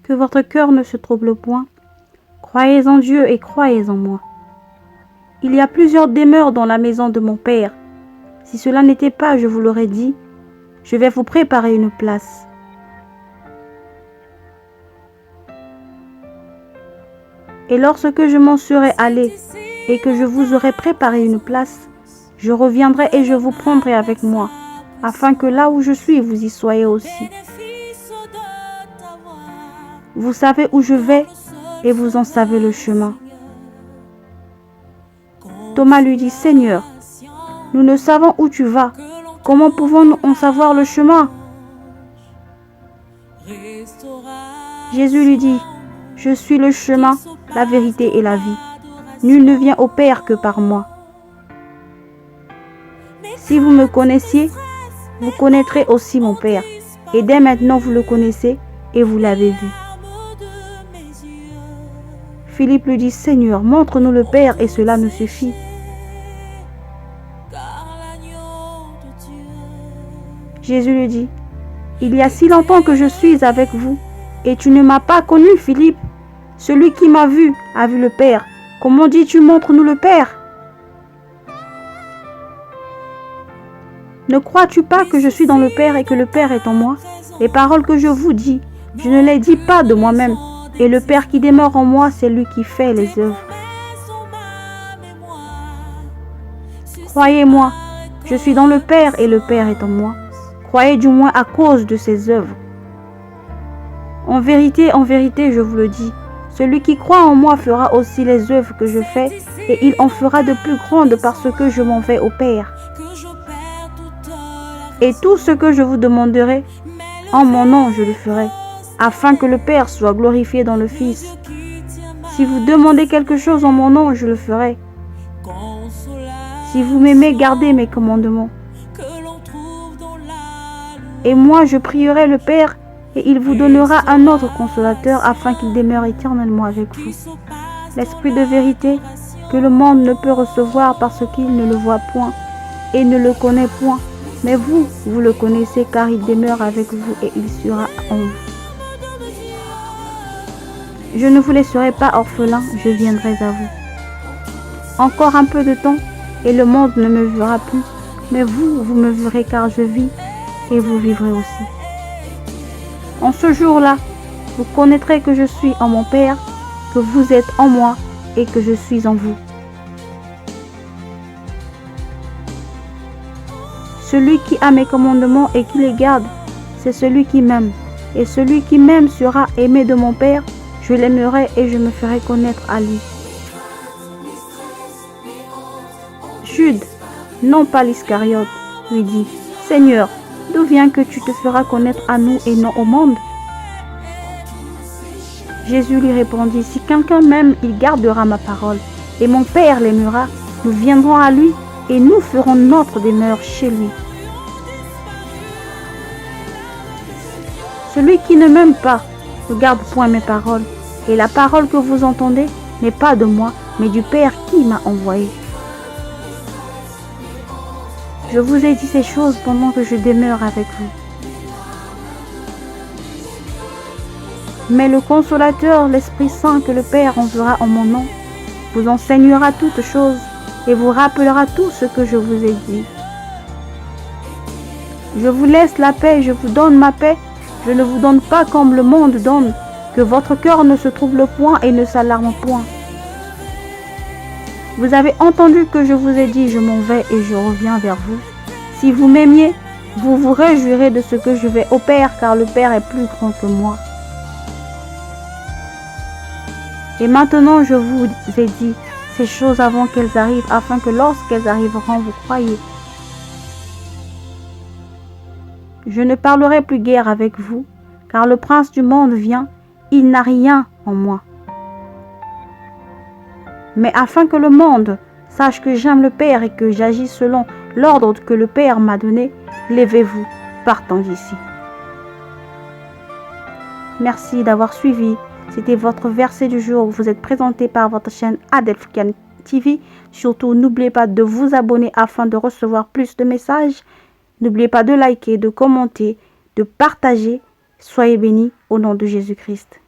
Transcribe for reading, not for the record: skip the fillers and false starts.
que votre cœur ne se trouble point. Croyez en Dieu et croyez en moi. Il y a plusieurs demeures dans la maison de mon Père. Si cela n'était pas, je vous l'aurais dit, je vais vous préparer une place. Et lorsque je m'en serai allé et que je vous aurai préparé une place, je reviendrai et je vous prendrai avec moi, afin que là où je suis, vous y soyez aussi. Vous savez où je vais et vous en savez le chemin. Thomas lui dit, Seigneur, nous ne savons où tu vas. Comment pouvons-nous en savoir le chemin? Jésus lui dit, je suis le chemin, la vérité et la vie. Nul ne vient au Père que par moi. Si vous me connaissiez, vous connaîtrez aussi mon Père. Et dès maintenant vous le connaissez et vous l'avez vu. Philippe lui dit, Seigneur, montre-nous le Père et cela nous suffit. Jésus lui dit, il y a si longtemps que je suis avec vous et tu ne m'as pas connu, Philippe. Celui qui m'a vu a vu le Père. Comment dis-tu, montre-nous le Père? Ne crois-tu pas que je suis dans le Père et que le Père est en moi? Les paroles que je vous dis, je ne les dis pas de moi-même. Et le Père qui demeure en moi, c'est lui qui fait les œuvres. Croyez-moi, je suis dans le Père et le Père est en moi. Croyez du moins à cause de ses œuvres. En vérité, je vous le dis, celui qui croit en moi fera aussi les œuvres que je fais, et il en fera de plus grandes parce que je m'en vais au Père. Et tout ce que je vous demanderai, en mon nom je le ferai, afin que le Père soit glorifié dans le Fils. Si vous demandez quelque chose en mon nom, je le ferai. Si vous m'aimez, gardez mes commandements. Et moi, je prierai le Père, et il vous donnera un autre consolateur, afin qu'il demeure éternellement avec vous. L'Esprit de vérité, que le monde ne peut recevoir parce qu'il ne le voit point et ne le connaît point. Mais vous, vous le connaissez, car il demeure avec vous et il sera en vous. Je ne vous laisserai pas orphelin, je viendrai à vous. Encore un peu de temps, et le monde ne me verra plus, mais vous, vous me verrez, car je vis, et vous vivrez aussi. En ce jour-là, vous connaîtrez que je suis en mon Père, que vous êtes en moi, et que je suis en vous. Celui qui a mes commandements et qui les garde, c'est celui qui m'aime. Et celui qui m'aime sera aimé de mon Père, je l'aimerai et je me ferai connaître à lui. Jude, non pas l'Iscariote, lui dit, Seigneur, d'où vient que tu te feras connaître à nous et non au monde? Jésus lui répondit, si quelqu'un m'aime, il gardera ma parole, et mon Père l'aimera, nous viendrons à lui et nous ferons notre demeure chez lui. Celui qui ne m'aime pas ne garde point mes paroles, et la parole que vous entendez n'est pas de moi, mais du Père qui m'a envoyé. Je vous ai dit ces choses pendant que je demeure avec vous. Mais le Consolateur, l'Esprit Saint que le Père enverra en mon nom, vous enseignera toutes choses et vous rappellera tout ce que je vous ai dit. Je vous laisse la paix, je vous donne ma paix. Je ne vous donne pas comme le monde donne, que votre cœur ne se trouble point et ne s'alarme point. Vous avez entendu que je vous ai dit, je m'en vais et je reviens vers vous. Si vous m'aimiez, vous vous réjouirez de ce que je vais au Père, car le Père est plus grand que moi. Et maintenant je vous ai dit ces choses avant qu'elles arrivent, afin que lorsqu'elles arriveront, vous croyiez. Je ne parlerai plus guère avec vous, car le prince du monde vient, il n'a rien en moi. Mais afin que le monde sache que j'aime le Père et que j'agis selon l'ordre que le Père m'a donné, levez-vous, partons d'ici. Merci d'avoir suivi. C'était votre verset du jour. Vous êtes présenté par votre chaîne Adelphian TV. Surtout, n'oubliez pas de vous abonner afin de recevoir plus de messages. N'oubliez pas de liker, de commenter, de partager. Soyez bénis au nom de Jésus-Christ.